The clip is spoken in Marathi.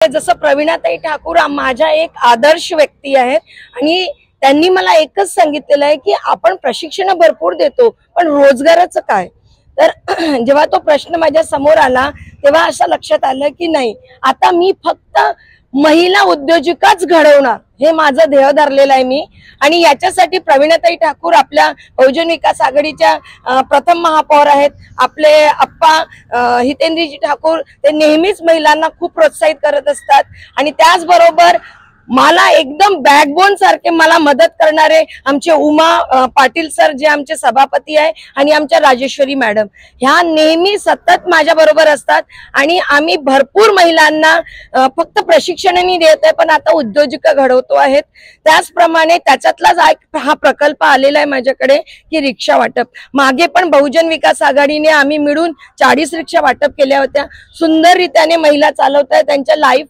जसं प्रवीणाताई ठाकूर माझ्या एक आदर्श व्यक्ती आहेत आणि त्यांनी मला एकच सांगितलेलं आहे की आपण प्रशिक्षण भरपूर देतो पण रोजगाराचं काय। तर जेव्हा तो प्रश्न माझ्या समोर आला तेव्हा असं लक्षात आलं की नाही, आता मी फक्त महिला उद्योजकाच घडवणार हे माझं ध्येय धरलेलं आहे मी। आणि याच्यासाठी प्रवीणाताई ठाकूर आपल्या बहुजन विकास आघाडीच्या प्रथम महापौर आहेत। आपले अप्पा हितेंद्रजी ठाकूर ते नेहमीच महिलांना खूप प्रोत्साहित करत असतात आणि त्याचबरोबर मला एकदम बॅकबोन सारखे मला मदत करणारे आमचे उमा पाटील सर जे आमचे सभापती आहे आणि आमच्या राजेश्वरी मॅडम ह्या नेहमी सतत माझ्या बरोबर असतात आणि आम्ही भरपूर महिलांना फक्त प्रशिक्षणही देत आहे पण आता उद्योजक घडवतो आहेत। त्याचप्रमाणे त्याच्यातलाच हा प्रकल्प आलेला आहे माझ्याकडे की रिक्षा वाटप। मागे पण बहुजन विकास आघाडीने आम्ही मिळून 40 रिक्षा वाटप केल्या होत्या। सुंदररीत्याने महिला चालवत आहेत, त्यांच्या लाईफ